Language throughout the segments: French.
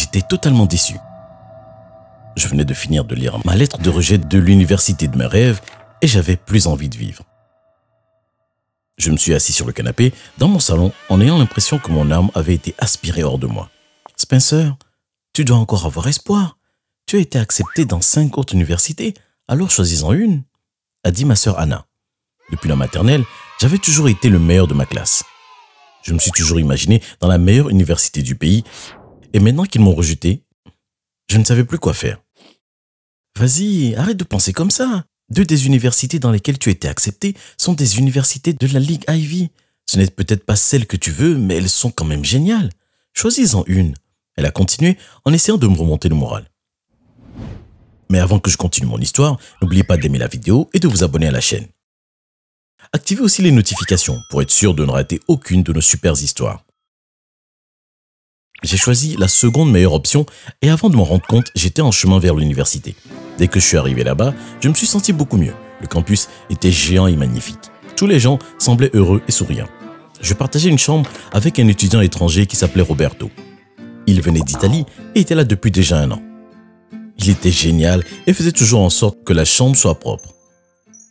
J'étais totalement déçu. Je venais de finir de lire ma lettre de rejet de l'université de mes rêves et j'avais plus envie de vivre. Je me suis assis sur le canapé dans mon salon en ayant l'impression que mon âme avait été aspirée hors de moi. « Spencer, tu dois encore avoir espoir. Tu as été accepté dans 5 autres universités, alors choisis-en une », a dit ma sœur Anna. Depuis la maternelle, j'avais toujours été le meilleur de ma classe. Je me suis toujours imaginé dans la meilleure université du pays et maintenant qu'ils m'ont rejeté, je ne savais plus quoi faire. « Vas-y, arrête de penser comme ça. 2 des universités dans lesquelles tu as été accepté sont des universités de la Ligue Ivy. Ce n'est peut-être pas celles que tu veux, mais elles sont quand même géniales. Choisis-en une. » Elle a continué en essayant de me remonter le moral. Mais avant que je continue mon histoire, n'oubliez pas d'aimer la vidéo et de vous abonner à la chaîne. Activez aussi les notifications pour être sûr de ne rater aucune de nos super histoires. J'ai choisi la seconde meilleure option et avant de m'en rendre compte, j'étais en chemin vers l'université. Dès que je suis arrivé là-bas, je me suis senti beaucoup mieux. Le campus était géant et magnifique. Tous les gens semblaient heureux et souriants. Je partageais une chambre avec un étudiant étranger qui s'appelait Roberto. Il venait d'Italie et était là depuis déjà 1 an. Il était génial et faisait toujours en sorte que la chambre soit propre.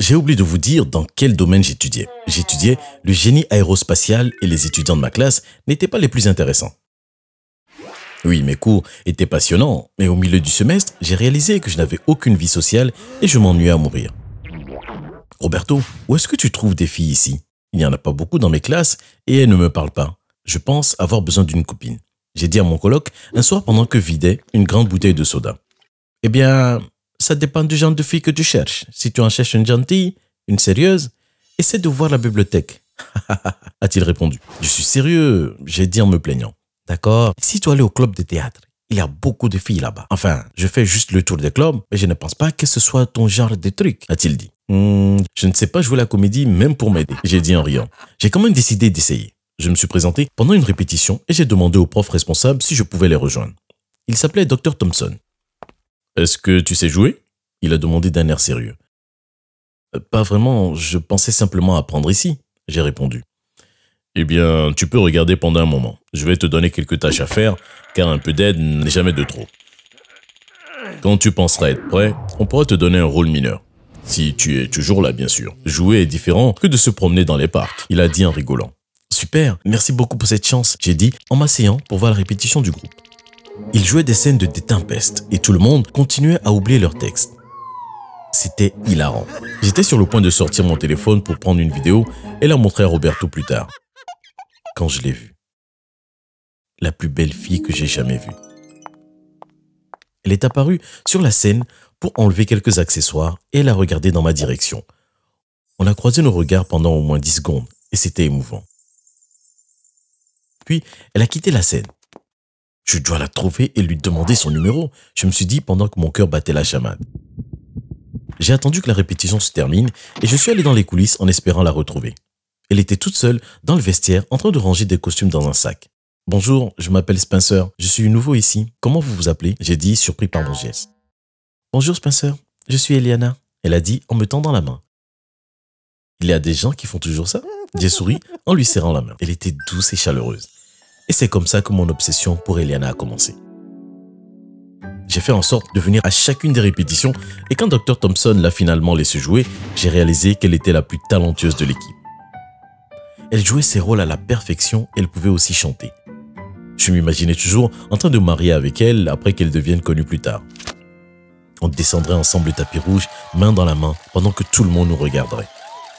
J'ai oublié de vous dire dans quel domaine j'étudiais. J'étudiais le génie aérospatial et les étudiants de ma classe n'étaient pas les plus intéressants. Oui, mes cours étaient passionnants, mais au milieu du semestre, j'ai réalisé que je n'avais aucune vie sociale et je m'ennuyais à mourir. « Roberto, où est-ce que tu trouves des filles ici? Il n'y en a pas beaucoup dans mes classes et elles ne me parlent pas. Je pense avoir besoin d'une copine. » J'ai dit à mon coloc un soir pendant que vidait une grande bouteille de soda. « Eh bien, ça dépend du genre de fille que tu cherches. Si tu en cherches une gentille, une sérieuse, essaie de voir la bibliothèque. » a-t-il répondu. « Je suis sérieux, » j'ai dit en me plaignant. « D'accord, si tu allais au club de théâtre, il y a beaucoup de filles là-bas. Enfin, je fais juste le tour des clubs, mais je ne pense pas que ce soit ton genre de truc, » a-t-il dit. Je ne sais pas jouer la comédie même pour m'aider, j'ai dit en riant. J'ai quand même décidé d'essayer. Je me suis présenté pendant une répétition et j'ai demandé au prof responsable si je pouvais les rejoindre. Il s'appelait Dr Thompson. « Est-ce que tu sais jouer ?» il a demandé d'un air sérieux. « Pas vraiment, je pensais simplement apprendre ici, » j'ai répondu. « Eh bien, tu peux regarder pendant un moment. Je vais te donner quelques tâches à faire, car un peu d'aide n'est jamais de trop. Quand tu penseras être prêt, on pourra te donner un rôle mineur. Si tu es toujours là, bien sûr. Jouer est différent que de se promener dans les parcs, » il a dit en rigolant. « Super, merci beaucoup pour cette chance, » j'ai dit en m'asseyant pour voir la répétition du groupe. Ils jouaient des scènes de tempeste et tout le monde continuait à oublier leurs textes. C'était hilarant. J'étais sur le point de sortir mon téléphone pour prendre une vidéo et la montrer à Roberto plus tard. Quand je l'ai vue. La plus belle fille que j'ai jamais vue. Elle est apparue sur la scène pour enlever quelques accessoires et elle a regardé dans ma direction. On a croisé nos regards pendant au moins 10 secondes et c'était émouvant. Puis, elle a quitté la scène. Je dois la trouver et lui demander son numéro, je me suis dit pendant que mon cœur battait la chamade. J'ai attendu que la répétition se termine et je suis allé dans les coulisses en espérant la retrouver. Elle était toute seule dans le vestiaire en train de ranger des costumes dans un sac. « Bonjour, je m'appelle Spencer, je suis nouveau ici. Comment vous vous appelez ?» j'ai dit, surpris par mon geste. « Bonjour Spencer, je suis Eliana », elle a dit en me tendant la main. « Il y a des gens qui font toujours ça ?» j'ai souri en lui serrant la main. Elle était douce et chaleureuse. Et c'est comme ça que mon obsession pour Eliana a commencé. J'ai fait en sorte de venir à chacune des répétitions et quand Dr Thompson l'a finalement laissé jouer, j'ai réalisé qu'elle était la plus talentueuse de l'équipe. Elle jouait ses rôles à la perfection et elle pouvait aussi chanter. Je m'imaginais toujours en train de me marier avec elle après qu'elle devienne connue plus tard. On descendrait ensemble le tapis rouge, main dans la main, pendant que tout le monde nous regarderait.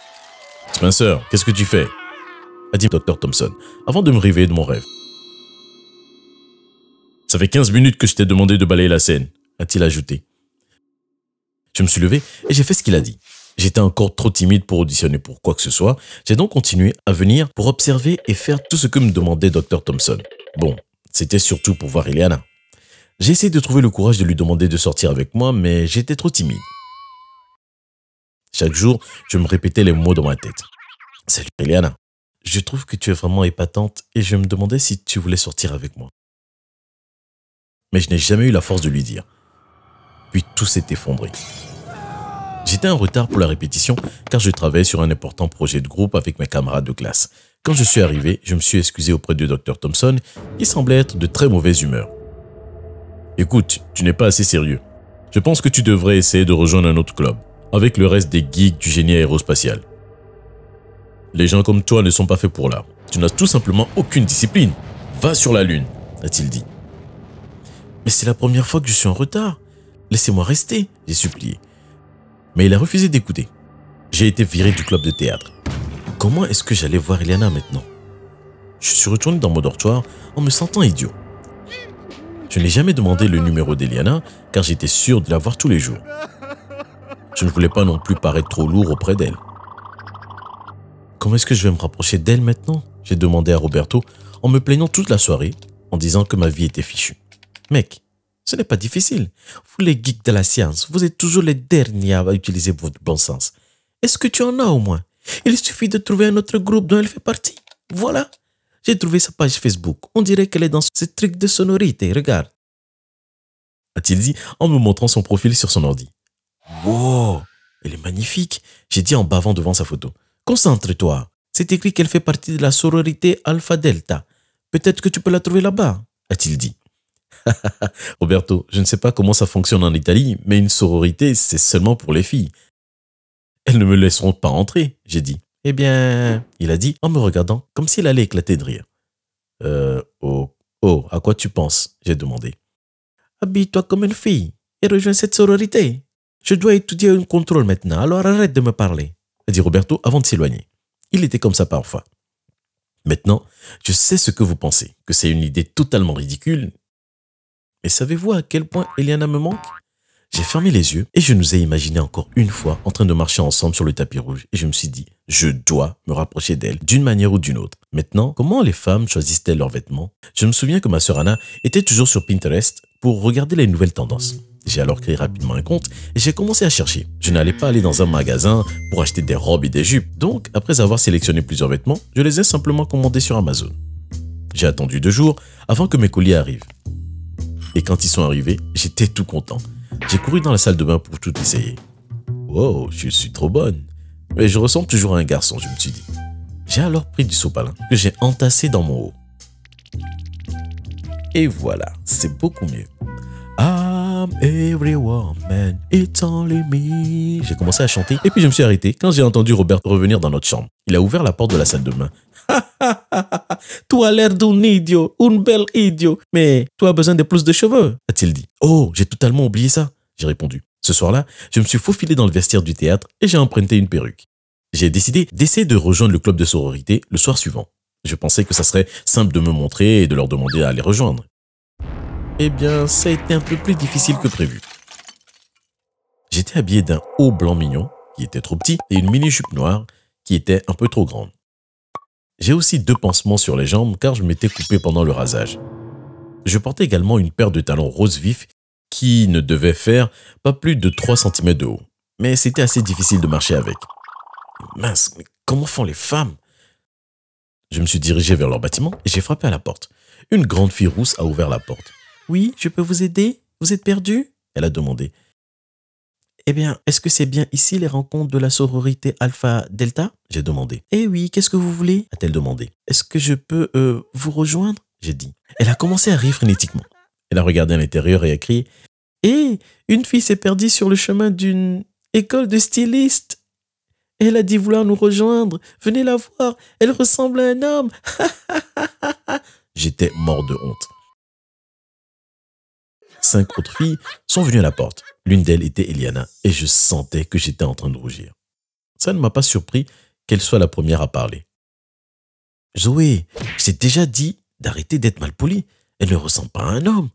« Spencer, qu'est-ce que tu fais ?» a dit Dr Thompson, avant de me réveiller de mon rêve. « Ça fait 15 minutes que je t'ai demandé de balayer la scène, » a-t-il ajouté. Je me suis levé et j'ai fait ce qu'il a dit. J'étais encore trop timide pour auditionner pour quoi que ce soit. J'ai donc continué à venir pour observer et faire tout ce que me demandait Dr Thompson. Bon, c'était surtout pour voir Eliana. J'ai essayé de trouver le courage de lui demander de sortir avec moi, mais j'étais trop timide. Chaque jour, je me répétais les mots dans ma tête. « Salut Eliana, je trouve que tu es vraiment épatante et je me demandais si tu voulais sortir avec moi. » Mais je n'ai jamais eu la force de lui dire. Puis tout s'est effondré. J'étais en retard pour la répétition car je travaillais sur un important projet de groupe avec mes camarades de classe. Quand je suis arrivé, je me suis excusé auprès de Dr Thompson qui semblait être de très mauvaise humeur. Écoute, tu n'es pas assez sérieux. Je pense que tu devrais essayer de rejoindre un autre club, avec le reste des geeks du génie aérospatial. Les gens comme toi ne sont pas faits pour l'art. Tu n'as tout simplement aucune discipline. Va sur la lune, a-t-il dit. Mais c'est la première fois que je suis en retard. Laissez-moi rester, j'ai supplié. Mais il a refusé d'écouter. J'ai été viré du club de théâtre. Comment est-ce que j'allais voir Eliana maintenant? Je suis retourné dans mon dortoir en me sentant idiot. Je n'ai jamais demandé le numéro d'Eliana car j'étais sûr de la voir tous les jours. Je ne voulais pas non plus paraître trop lourd auprès d'elle. Comment est-ce que je vais me rapprocher d'elle maintenant? J'ai demandé à Roberto en me plaignant toute la soirée, en disant que ma vie était fichue. Mec, ce n'est pas difficile. Vous les geeks de la science, vous êtes toujours les derniers à utiliser votre bon sens. Est-ce que tu en as au moins? Il suffit de trouver un autre groupe dont elle fait partie. Voilà. J'ai trouvé sa page Facebook. On dirait qu'elle est dans ce truc de sonorité. Regarde. A-t-il dit en me montrant son profil sur son ordi. Wow, elle est magnifique. J'ai dit en bavant devant sa photo. Concentre-toi. C'est écrit qu'elle fait partie de la sororité Alpha Delta. Peut-être que tu peux la trouver là-bas, a-t-il dit. Roberto, je ne sais pas comment ça fonctionne en Italie, mais une sororité, c'est seulement pour les filles. Elles ne me laisseront pas entrer, j'ai dit. Eh bien, il a dit en me regardant comme s'il allait éclater de rire. À quoi tu penses? J'ai demandé. Habille-toi comme une fille et rejoins cette sororité. Je dois étudier un contrôle maintenant, alors arrête de me parler, a dit Roberto avant de s'éloigner. Il était comme ça parfois. Maintenant, je sais ce que vous pensez, que c'est une idée totalement ridicule. Mais savez-vous à quel point Eliana me manque? J'ai fermé les yeux et je nous ai imaginé encore une fois en train de marcher ensemble sur le tapis rouge et je me suis dit, je dois me rapprocher d'elle d'une manière ou d'une autre. Maintenant, comment les femmes choisissent-elles leurs vêtements? Je me souviens que ma sœur Anna était toujours sur Pinterest pour regarder les nouvelles tendances. J'ai alors créé rapidement un compte et j'ai commencé à chercher. Je n'allais pas aller dans un magasin pour acheter des robes et des jupes. Donc, après avoir sélectionné plusieurs vêtements, je les ai simplement commandés sur Amazon. J'ai attendu 2 jours avant que mes colis arrivent. Et quand ils sont arrivés, j'étais tout content. J'ai couru dans la salle de bain pour tout essayer. Wow, je suis trop bonne. Mais je ressemble toujours à un garçon, je me suis dit. J'ai alors pris du sopalin que j'ai entassé dans mon haut. Et voilà, c'est beaucoup mieux. I'm every woman, it's only me. J'ai commencé à chanter et puis je me suis arrêté quand j'ai entendu Robert revenir dans notre chambre. Il a ouvert la porte de la salle de bain. Tu as l'air d'un idiot, un bel idiot, mais tu as besoin de plus de cheveux, a-t-il dit. Oh, j'ai totalement oublié ça, j'ai répondu. Ce soir-là, je me suis faufilé dans le vestiaire du théâtre et j'ai emprunté une perruque. J'ai décidé d'essayer de rejoindre le club de sororité le soir suivant. Je pensais que ça serait simple de me montrer et de leur demander à les rejoindre. Eh bien, ça a été un peu plus difficile que prévu. J'étais habillé d'un haut blanc mignon, qui était trop petit, et une mini-jupe noire, qui était un peu trop grande. J'ai aussi 2 pansements sur les jambes car je m'étais coupé pendant le rasage. Je portais également une paire de talons rose vif qui ne devaient faire pas plus de 3 cm de haut. Mais c'était assez difficile de marcher avec. Mince, mais comment font les femmes? Je me suis dirigé vers leur bâtiment et j'ai frappé à la porte. Une grande fille rousse a ouvert la porte. « Oui, je peux vous aider? Vous êtes perdu ?» Elle a demandé. « Eh bien, est-ce que c'est bien ici les rencontres de la sororité Alpha Delta ?» J'ai demandé. « Eh oui, qu'est-ce que vous voulez ?» a-t-elle demandé. « Est-ce que je peux vous rejoindre ?» J'ai dit. Elle a commencé à rire frénétiquement. Elle a regardé à l'intérieur et a crié. « Hé, une fille s'est perdue sur le chemin d'une école de stylistes. Elle a dit vouloir nous rejoindre. Venez la voir, elle ressemble à un homme. » J'étais mort de honte. 5 autres filles sont venues à la porte. L'une d'elles était Eliana et je sentais que j'étais en train de rougir. Ça ne m'a pas surpris qu'elle soit la première à parler. « Zoé, je t'ai déjà dit d'arrêter d'être malpolie. Elle ne ressemble pas à un homme.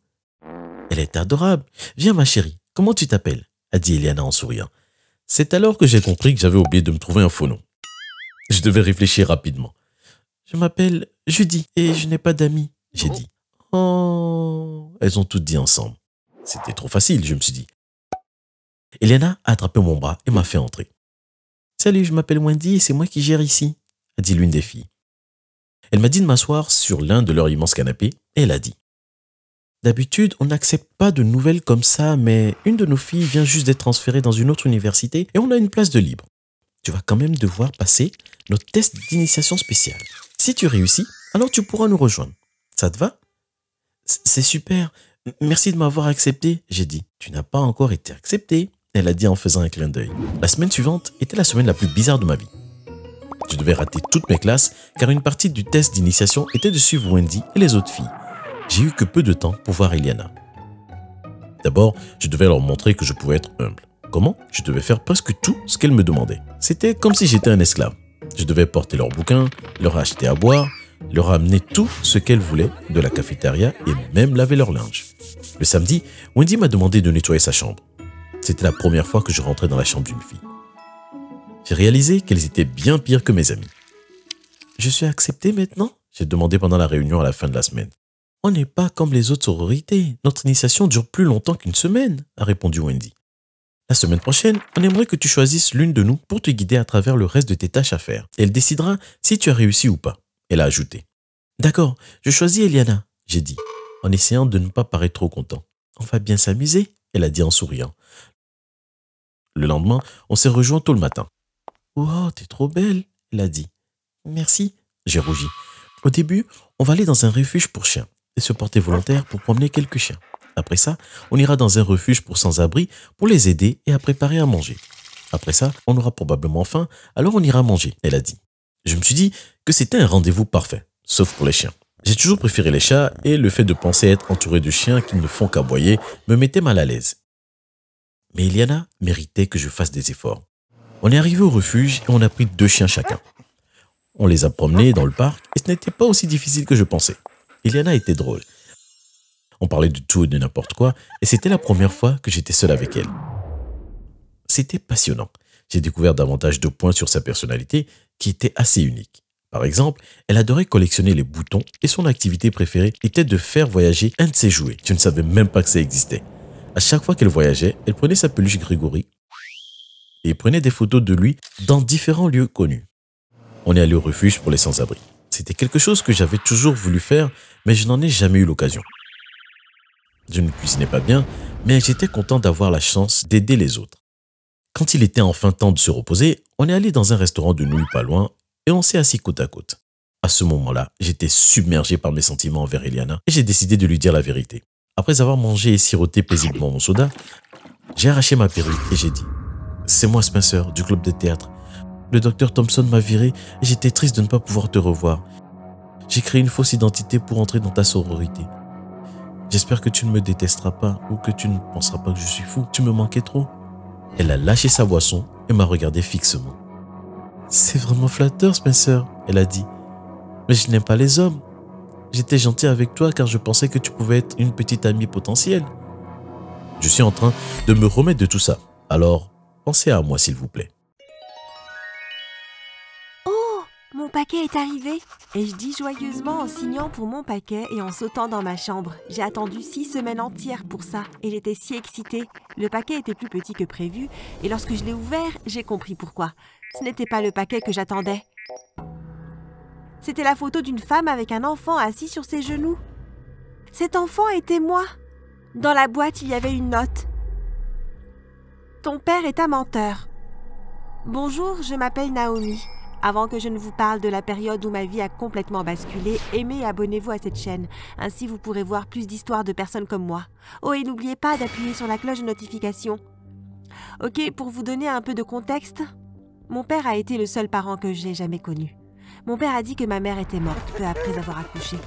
Elle est adorable. Viens ma chérie, comment tu t'appelles ?» a dit Eliana en souriant. C'est alors que j'ai compris que j'avais oublié de me trouver un faux nom. Je devais réfléchir rapidement. « Je m'appelle Judy et je n'ai pas d'amis, » j'ai dit. « Oh !» Elles ont toutes dit ensemble. C'était trop facile, je me suis dit. Eliana a attrapé mon bras et m'a fait entrer. « Salut, je m'appelle Wendy et c'est moi qui gère ici, » a dit l'une des filles. Elle m'a dit de m'asseoir sur l'un de leurs immenses canapés et elle a dit. « D'habitude, on n'accepte pas de nouvelles comme ça, mais une de nos filles vient juste d'être transférée dans une autre université et on a une place de libre. Tu vas quand même devoir passer notre test d'initiation spéciale. Si tu réussis, alors tu pourras nous rejoindre. Ça te va? C'est super, Merci de m'avoir accepté, j'ai dit. Tu n'as pas encore été accepté, elle a dit en faisant un clin d'œil. La semaine suivante était la semaine la plus bizarre de ma vie. Je devais rater toutes mes classes car une partie du test d'initiation était de suivre Wendy et les autres filles. J'ai eu que peu de temps pour voir Eliana. D'abord, je devais leur montrer que je pouvais être humble. Comment? Je devais faire presque tout ce qu'elles me demandaient. C'était comme si j'étais un esclave. Je devais porter leurs bouquins, leur acheter à boire, leur amener tout ce qu'elles voulaient de la cafétéria et même laver leur linge. Le samedi, Wendy m'a demandé de nettoyer sa chambre. C'était la première fois que je rentrais dans la chambre d'une fille. J'ai réalisé qu'elles étaient bien pires que mes amies. Je suis acceptée maintenant? J'ai demandé pendant la réunion à la fin de la semaine. On n'est pas comme les autres sororités. Notre initiation dure plus longtemps qu'une semaine, a répondu Wendy. La semaine prochaine, on aimerait que tu choisisses l'une de nous pour te guider à travers le reste de tes tâches à faire. Elle décidera si tu as réussi ou pas. Elle a ajouté. D'accord, je choisis Eliana, j'ai dit, en essayant de ne pas paraître trop content. On va bien s'amuser, elle a dit en souriant. Le lendemain, on s'est rejoints tôt le matin. Oh, t'es trop belle, elle a dit. Merci, j'ai rougi. Au début, on va aller dans un refuge pour chiens et se porter volontaire pour promener quelques chiens. Après ça, on ira dans un refuge pour sans-abri pour les aider et à préparer à manger. Après ça, on aura probablement faim, alors on ira manger, elle a dit. Je me suis dit que c'était un rendez-vous parfait, sauf pour les chiens. J'ai toujours préféré les chats et le fait de penser être entouré de chiens qui ne font qu'aboyer me mettait mal à l'aise. Mais Eliana méritait que je fasse des efforts. On est arrivé au refuge et on a pris 2 chiens chacun. On les a promenés dans le parc et ce n'était pas aussi difficile que je pensais. Eliana était drôle. On parlait de tout et de n'importe quoi et c'était la première fois que j'étais seul avec elle. C'était passionnant. J'ai découvert davantage de points sur sa personnalité qui étaient assez uniques. Par exemple, elle adorait collectionner les boutons et son activité préférée était de faire voyager un de ses jouets. Je ne savais même pas que ça existait. À chaque fois qu'elle voyageait, elle prenait sa peluche Grégory et prenait des photos de lui dans différents lieux connus. On est allé au refuge pour les sans-abri. C'était quelque chose que j'avais toujours voulu faire, mais je n'en ai jamais eu l'occasion. Je ne cuisinais pas bien, mais j'étais content d'avoir la chance d'aider les autres. Quand il était enfin temps de se reposer, on est allé dans un restaurant de nouilles pas loin et on s'est assis côte à côte. À ce moment-là, j'étais submergé par mes sentiments envers Eliana et j'ai décidé de lui dire la vérité. Après avoir mangé et siroté paisiblement mon soda, j'ai arraché ma perruque et j'ai dit « C'est moi Spencer, du club de théâtre. Le docteur Thompson m'a viré et j'étais triste de ne pas pouvoir te revoir. J'ai créé une fausse identité pour entrer dans ta sororité. J'espère que tu ne me détesteras pas ou que tu ne penseras pas que je suis fou. Tu me manquais trop. » Elle a lâché sa boisson et m'a regardé fixement. « C'est vraiment flatteur, Spencer, » elle a dit. « Mais je n'aime pas les hommes. J'étais gentil avec toi car je pensais que tu pouvais être une petite amie potentielle. » Je suis en train de me remettre de tout ça. Alors, pensez à moi s'il vous plaît. Oh, mon paquet est arrivé. Et je dis joyeusement en signant pour mon paquet et en sautant dans ma chambre. J'ai attendu 6 semaines entières pour ça et j'étais si excitée. Le paquet était plus petit que prévu et lorsque je l'ai ouvert, j'ai compris pourquoi. Ce n'était pas le paquet que j'attendais. C'était la photo d'une femme avec un enfant assis sur ses genoux. Cet enfant était moi. Dans la boîte, il y avait une note. Ton père est un menteur. Bonjour, je m'appelle Naomi. Avant que je ne vous parle de la période où ma vie a complètement basculé, aimez et abonnez-vous à cette chaîne. Ainsi, vous pourrez voir plus d'histoires de personnes comme moi. Oh, et n'oubliez pas d'appuyer sur la cloche de notification. Ok, pour vous donner un peu de contexte, mon père a été le seul parent que j'ai jamais connu. Mon père a dit que ma mère était morte peu après avoir accouché.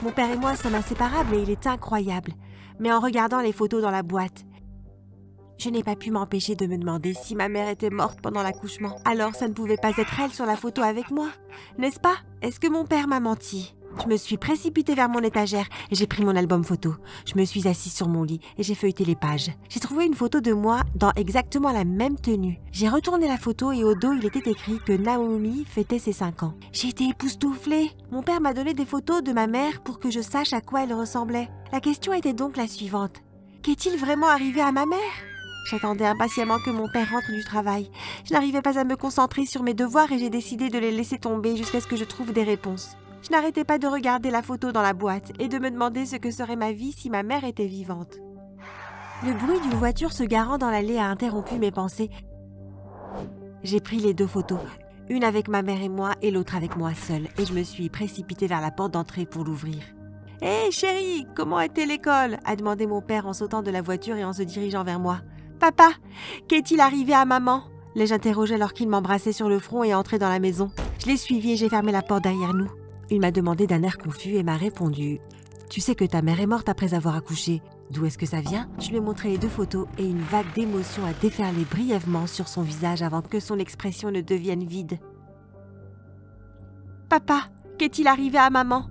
Mon père et moi sommes inséparables et il est incroyable. Mais en regardant les photos dans la boîte, je n'ai pas pu m'empêcher de me demander si ma mère était morte pendant l'accouchement. Alors ça ne pouvait pas être elle sur la photo avec moi, n'est-ce pas? Est-ce que mon père m'a menti? Je me suis précipitée vers mon étagère et j'ai pris mon album photo. Je me suis assise sur mon lit et j'ai feuilleté les pages. J'ai trouvé une photo de moi dans exactement la même tenue. J'ai retourné la photo et au dos, il était écrit que Naomi fêtait ses 5 ans. J'ai été époustouflée. Mon père m'a donné des photos de ma mère pour que je sache à quoi elle ressemblait. La question était donc la suivante. Qu'est-il vraiment arrivé à ma mère? J'attendais impatiemment que mon père rentre du travail. Je n'arrivais pas à me concentrer sur mes devoirs et j'ai décidé de les laisser tomber jusqu'à ce que je trouve des réponses. Je n'arrêtais pas de regarder la photo dans la boîte et de me demander ce que serait ma vie si ma mère était vivante. Le bruit d'une voiture se garant dans l'allée a interrompu mes pensées. J'ai pris les 2 photos, une avec ma mère et moi et l'autre avec moi seule, et je me suis précipitée vers la porte d'entrée pour l'ouvrir. « Hé chérie, comment était l'école ?» a demandé mon père en sautant de la voiture et en se dirigeant vers moi. « Papa, qu'est-il arrivé à maman ?» l'ai-je interrogé alors qu'il m'embrassait sur le front et entrait dans la maison. Je l'ai suivi et j'ai fermé la porte derrière nous. Il m'a demandé d'un air confus et m'a répondu « Tu sais que ta mère est morte après avoir accouché. D'où est-ce que ça vient ?» Je lui ai montré les 2 photos et une vague d'émotion a déferlé brièvement sur son visage avant que son expression ne devienne vide. « Papa, qu'est-il arrivé à maman ?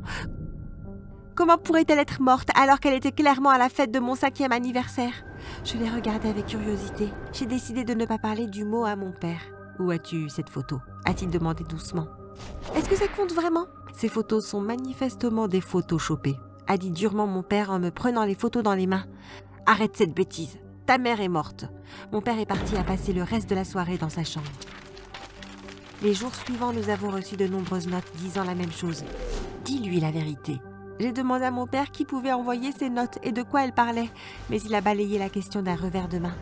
Comment pourrait-elle être morte alors qu'elle était clairement à la fête de mon 5e anniversaire ?» Je l'ai regardé avec curiosité. J'ai décidé de ne pas parler du mot à mon père. « Où as-tu cette photo ?» a-t-il demandé doucement. « Est-ce que ça compte vraiment ?» Ces photos sont manifestement des photoshopées, a dit durement mon père en me prenant les photos dans les mains. « Arrête cette bêtise. Ta mère est morte. » Mon père est parti à passer le reste de la soirée dans sa chambre. Les jours suivants, nous avons reçu de nombreuses notes disant la même chose. « Dis-lui la vérité. » J'ai demandé à mon père qui pouvait envoyer ces notes et de quoi elles parlaient, mais il a balayé la question d'un revers de main.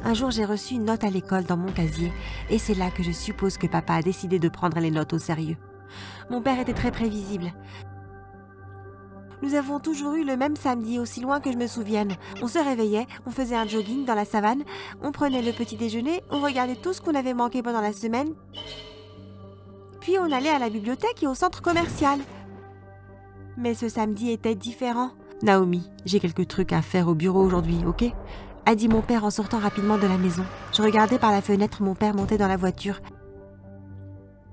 Un jour, j'ai reçu une note à l'école dans mon casier, et c'est là que je suppose que papa a décidé de prendre les notes au sérieux. Mon père était très prévisible. Nous avons toujours eu le même samedi, aussi loin que je me souvienne. On se réveillait, on faisait un jogging dans la savane, on prenait le petit déjeuner, on regardait tout ce qu'on avait manqué pendant la semaine, puis on allait à la bibliothèque et au centre commercial. Mais ce samedi était différent. « Naomi, j'ai quelques trucs à faire au bureau aujourd'hui, ok ?» a dit mon père en sortant rapidement de la maison. Je regardais par la fenêtre mon père monter dans la voiture.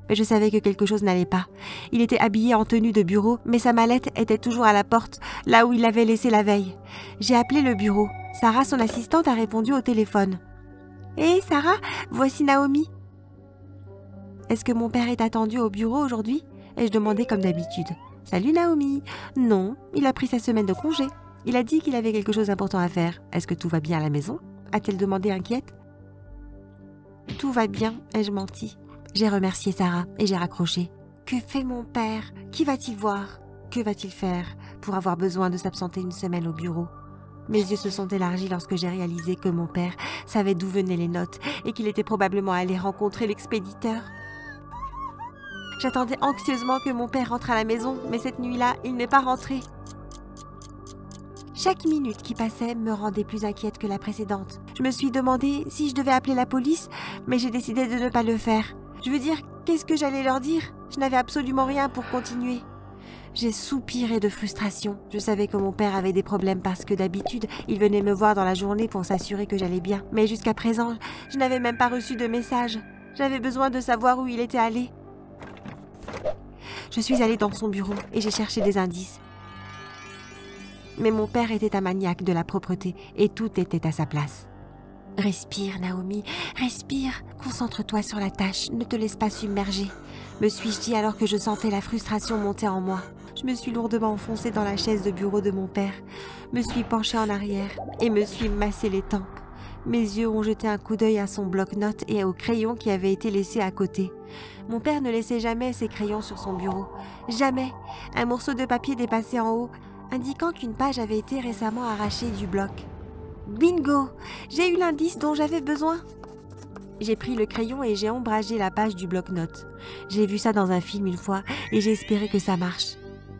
Mais je savais que quelque chose n'allait pas. Il était habillé en tenue de bureau, mais sa mallette était toujours à la porte, là où il l'avait laissée la veille. J'ai appelé le bureau. Sarah, son assistante, a répondu au téléphone. « Hé, Sarah, voici Naomi. » Est-ce que mon père est attendu au bureau aujourd'hui ? Ai-je demandé comme d'habitude. « Salut Naomi. » Non, il a pris sa semaine de congé. Il a dit qu'il avait quelque chose d'important à faire. « Est-ce que tout va bien à la maison ?» a-t-elle demandé inquiète. « Tout va bien, ai-je menti. » J'ai remercié Sarah et j'ai raccroché. Que fait mon père ? Qui va-t-il voir ? Que va-t-il faire pour avoir besoin de s'absenter une semaine au bureau ? Mes yeux se sont élargis lorsque j'ai réalisé que mon père savait d'où venaient les notes et qu'il était probablement allé rencontrer l'expéditeur. J'attendais anxieusement que mon père rentre à la maison, mais cette nuit-là, il n'est pas rentré. Chaque minute qui passait me rendait plus inquiète que la précédente. Je me suis demandé si je devais appeler la police, mais j'ai décidé de ne pas le faire. Je veux dire, qu'est-ce que j'allais leur dire ? Je n'avais absolument rien pour continuer. J'ai soupiré de frustration. Je savais que mon père avait des problèmes parce que d'habitude, il venait me voir dans la journée pour s'assurer que j'allais bien. Mais jusqu'à présent, je n'avais même pas reçu de message. J'avais besoin de savoir où il était allé. Je suis allée dans son bureau et j'ai cherché des indices. Mais mon père était un maniaque de la propreté et tout était à sa place. Respire, Naomi, respire. Concentre-toi sur la tâche, ne te laisse pas submerger. Me suis-je dit alors que je sentais la frustration monter en moi. Je me suis lourdement enfoncée dans la chaise de bureau de mon père, me suis penchée en arrière et me suis massé les tempes. Mes yeux ont jeté un coup d'œil à son bloc-notes et au crayon qui avait été laissé à côté. Mon père ne laissait jamais ses crayons sur son bureau. Jamais. Un morceau de papier dépassait en haut, indiquant qu'une page avait été récemment arrachée du bloc. Bingo! J'ai eu l'indice dont j'avais besoin. J'ai pris le crayon et j'ai ombragé la page du bloc-notes. J'ai vu ça dans un film une fois et j'ai espéré que ça marche.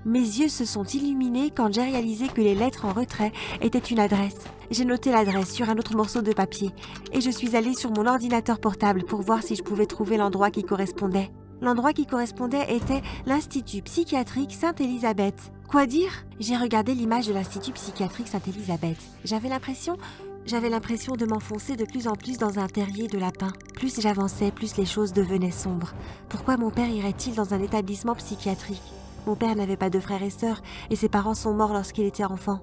Mes yeux se sont illuminés quand j'ai réalisé que les lettres en retrait étaient une adresse. J'ai noté l'adresse sur un autre morceau de papier et je suis allée sur mon ordinateur portable pour voir si je pouvais trouver l'endroit qui correspondait. L'endroit qui correspondait était l'Institut psychiatrique Sainte-Élisabeth. Quoi dire ? J'ai regardé l'image de l'Institut psychiatrique Sainte-Élisabeth. J'avais l'impression de m'enfoncer de plus en plus dans un terrier de lapins. Plus j'avançais, plus les choses devenaient sombres. Pourquoi mon père irait-il dans un établissement psychiatrique ? Mon père n'avait pas de frères et sœurs et ses parents sont morts lorsqu'il était enfant.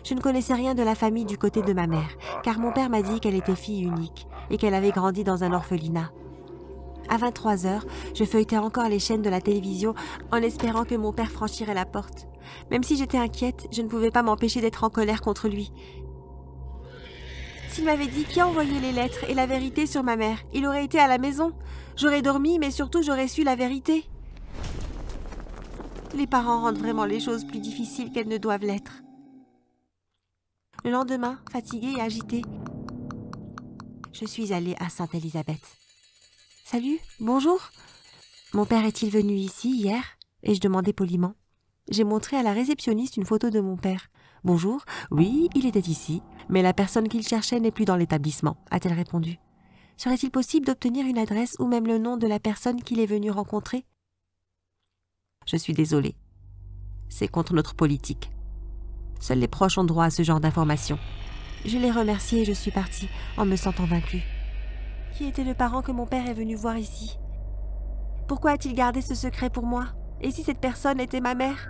Je ne connaissais rien de la famille du côté de ma mère, car mon père m'a dit qu'elle était fille unique et qu'elle avait grandi dans un orphelinat. À 23h, je feuilletais encore les chaînes de la télévision en espérant que mon père franchirait la porte. Même si j'étais inquiète, je ne pouvais pas m'empêcher d'être en colère contre lui. S'il m'avait dit qui a envoyé les lettres et la vérité sur ma mère, il aurait été à la maison. J'aurais dormi, mais surtout j'aurais su la vérité. Les parents rendent vraiment les choses plus difficiles qu'elles ne doivent l'être. Le lendemain, fatiguée et agitée, je suis allée à Sainte-Élisabeth. « Salut, bonjour. Mon père est-il venu ici hier ?» ai-je demandé poliment. J'ai montré à la réceptionniste une photo de mon père. « Bonjour, oui, il était ici, mais la personne qu'il cherchait n'est plus dans l'établissement, » a-t-elle répondu. « Serait-il possible d'obtenir une adresse ou même le nom de la personne qu'il est venu rencontrer ?»« Je suis désolée. C'est contre notre politique. Seuls les proches ont droit à ce genre d'informations. » Je l'ai remercié et je suis partie en me sentant vaincue. Qui était le parent que mon père est venu voir ici? Pourquoi a-t-il gardé ce secret pour moi? Et si cette personne était ma mère?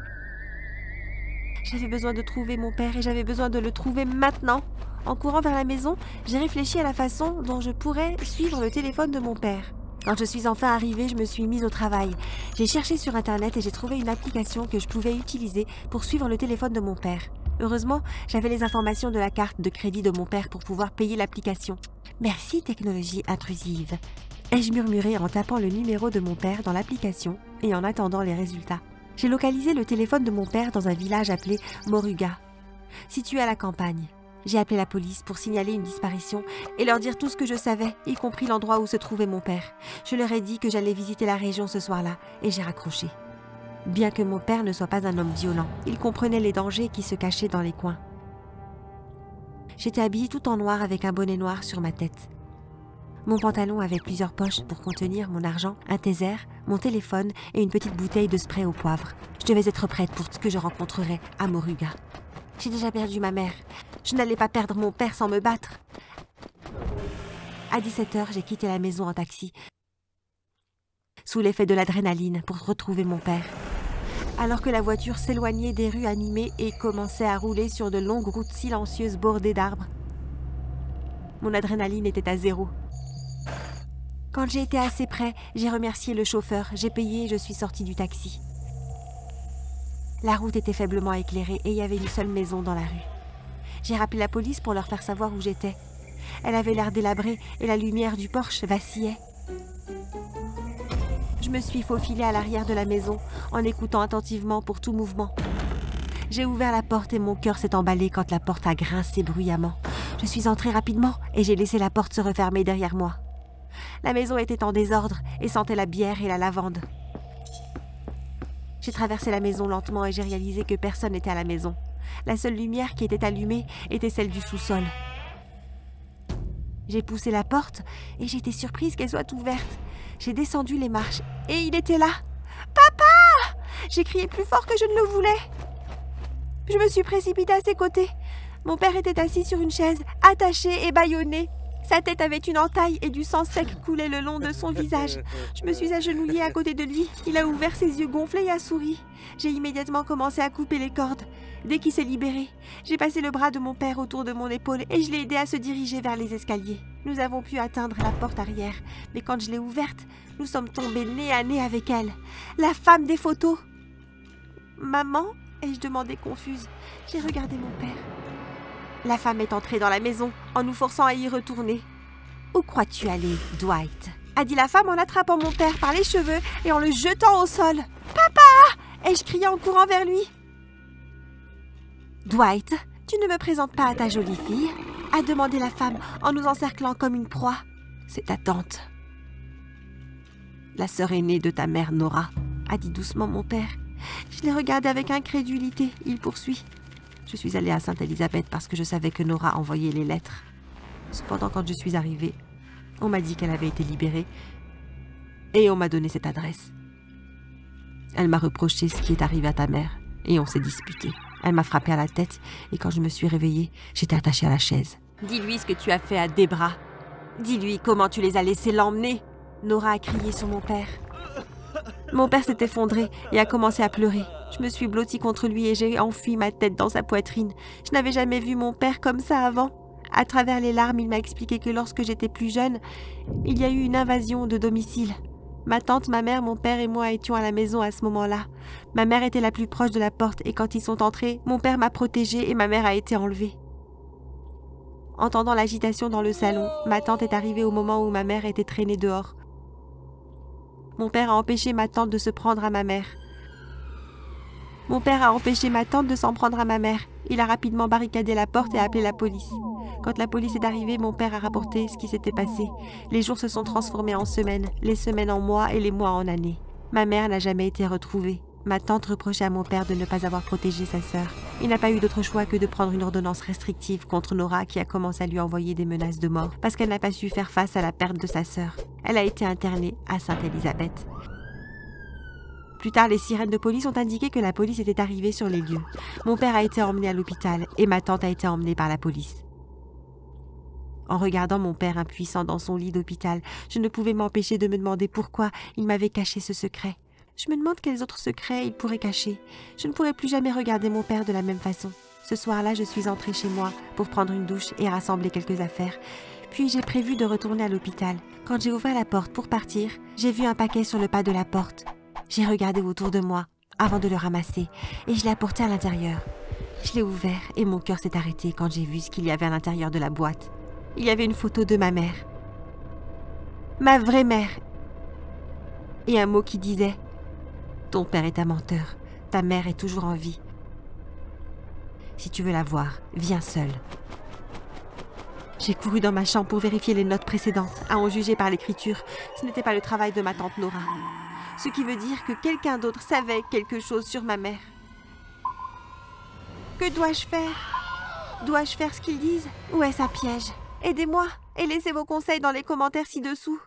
J'avais besoin de trouver mon père et j'avais besoin de le trouver maintenant. En courant vers la maison, j'ai réfléchi à la façon dont je pourrais suivre le téléphone de mon père. Quand je suis enfin arrivée, je me suis mise au travail. J'ai cherché sur Internet et j'ai trouvé une application que je pouvais utiliser pour suivre le téléphone de mon père. Heureusement, j'avais les informations de la carte de crédit de mon père pour pouvoir payer l'application. Merci, technologie intrusive, ai-je murmuré en tapant le numéro de mon père dans l'application et en attendant les résultats. J'ai localisé le téléphone de mon père dans un village appelé Moruga, situé à la campagne. J'ai appelé la police pour signaler une disparition et leur dire tout ce que je savais, y compris l'endroit où se trouvait mon père. Je leur ai dit que j'allais visiter la région ce soir-là et j'ai raccroché. Bien que mon père ne soit pas un homme violent, il comprenait les dangers qui se cachaient dans les coins. J'étais habillée tout en noir avec un bonnet noir sur ma tête. Mon pantalon avait plusieurs poches pour contenir mon argent, un taser, mon téléphone et une petite bouteille de spray au poivre. Je devais être prête pour ce que je rencontrerais à Moruga. J'ai déjà perdu ma mère. Je n'allais pas perdre mon père sans me battre. À 17h, j'ai quitté la maison en taxi, sous l'effet de l'adrénaline pour retrouver mon père. Alors que la voiture s'éloignait des rues animées et commençait à rouler sur de longues routes silencieuses bordées d'arbres, mon adrénaline était à zéro. Quand j'ai été assez près, j'ai remercié le chauffeur, j'ai payé et je suis sortie du taxi. La route était faiblement éclairée et il y avait une seule maison dans la rue. J'ai rappelé la police pour leur faire savoir où j'étais. Elle avait l'air délabrée et la lumière du porche vacillait. Je me suis faufilée à l'arrière de la maison en écoutant attentivement pour tout mouvement. J'ai ouvert la porte et mon cœur s'est emballé quand la porte a grincé bruyamment. Je suis entrée rapidement et j'ai laissé la porte se refermer derrière moi. La maison était en désordre et sentait la bière et la lavande. J'ai traversé la maison lentement et j'ai réalisé que personne n'était à la maison. La seule lumière qui était allumée était celle du sous-sol. J'ai poussé la porte et j'ai été surprise qu'elle soit ouverte. J'ai descendu les marches et il était là. « Papa !» J'ai crié plus fort que je ne le voulais. Je me suis précipitée à ses côtés. Mon père était assis sur une chaise, attaché et bâillonné. Sa tête avait une entaille et du sang sec coulait le long de son visage. Je me suis agenouillée à côté de lui. Il a ouvert ses yeux gonflés et a souri. J'ai immédiatement commencé à couper les cordes. Dès qu'il s'est libéré, j'ai passé le bras de mon père autour de mon épaule et je l'ai aidé à se diriger vers les escaliers. Nous avons pu atteindre la porte arrière, mais quand je l'ai ouverte, nous sommes tombés nez à nez avec elle. La femme des photos. « Maman ?» ai-je demandé confuse. J'ai regardé mon père. La femme est entrée dans la maison en nous forçant à y retourner. « Où crois-tu aller, Dwight ?» a dit la femme en attrapant mon père par les cheveux et en le jetant au sol. « Papa !» ai-je crié en courant vers lui. « Dwight, tu ne me présentes pas à ta jolie fille ?» a demandé la femme en nous encerclant comme une proie. « C'est ta tante. La sœur aînée de ta mère Nora, » a dit doucement mon père. Je l'ai regardé avec incrédulité. Il poursuit. Je suis allée à Sainte-Élisabeth parce que je savais que Nora envoyait les lettres. Cependant, quand je suis arrivée, on m'a dit qu'elle avait été libérée et on m'a donné cette adresse. Elle m'a reproché ce qui est arrivé à ta mère et on s'est disputé. Elle m'a frappé à la tête et quand je me suis réveillée, j'étais attachée à la chaise. Dis-lui ce que tu as fait à Debra. Dis-lui comment tu les as laissés l'emmener. Nora a crié sur mon père. Mon père s'est effondré et a commencé à pleurer. Je me suis blottie contre lui et j'ai enfui ma tête dans sa poitrine. Je n'avais jamais vu mon père comme ça avant. À travers les larmes, il m'a expliqué que lorsque j'étais plus jeune, il y a eu une invasion de domicile. Ma tante, ma mère, mon père et moi étions à la maison à ce moment-là. Ma mère était la plus proche de la porte et quand ils sont entrés, mon père m'a protégée et ma mère a été enlevée. Entendant l'agitation dans le salon, ma tante est arrivée au moment où ma mère était traînée dehors. Mon père a empêché ma tante de se prendre à ma mère. Mon père a empêché ma tante de s'en prendre à ma mère. Il a rapidement barricadé la porte et a appelé la police. Quand la police est arrivée, mon père a rapporté ce qui s'était passé. Les jours se sont transformés en semaines, les semaines en mois et les mois en années. Ma mère n'a jamais été retrouvée. Ma tante reprochait à mon père de ne pas avoir protégé sa sœur. Il n'a pas eu d'autre choix que de prendre une ordonnance restrictive contre Nora qui a commencé à lui envoyer des menaces de mort parce qu'elle n'a pas su faire face à la perte de sa sœur. Elle a été internée à Sainte-Élisabeth. Plus tard, les sirènes de police ont indiqué que la police était arrivée sur les lieux. Mon père a été emmené à l'hôpital et ma tante a été emmenée par la police. En regardant mon père impuissant dans son lit d'hôpital, je ne pouvais m'empêcher de me demander pourquoi il m'avait caché ce secret. Je me demande quels autres secrets il pourrait cacher. Je ne pourrais plus jamais regarder mon père de la même façon. Ce soir-là, je suis entrée chez moi pour prendre une douche et rassembler quelques affaires. Puis j'ai prévu de retourner à l'hôpital. Quand j'ai ouvert la porte pour partir, j'ai vu un paquet sur le pas de la porte. J'ai regardé autour de moi avant de le ramasser et je l'ai apporté à l'intérieur. Je l'ai ouvert et mon cœur s'est arrêté quand j'ai vu ce qu'il y avait à l'intérieur de la boîte. Il y avait une photo de ma mère. Ma vraie mère. Et un mot qui disait « Ton père est un menteur. Ta mère est toujours en vie. Si tu veux la voir, viens seule. » J'ai couru dans ma chambre pour vérifier les notes précédentes. À en juger par l'écriture, ce n'était pas le travail de ma tante Nora. Ce qui veut dire que quelqu'un d'autre savait quelque chose sur ma mère. Que dois-je faire? Dois-je faire ce qu'ils disent? Ou est-ce un piège? Aidez-moi et laissez vos conseils dans les commentaires ci-dessous.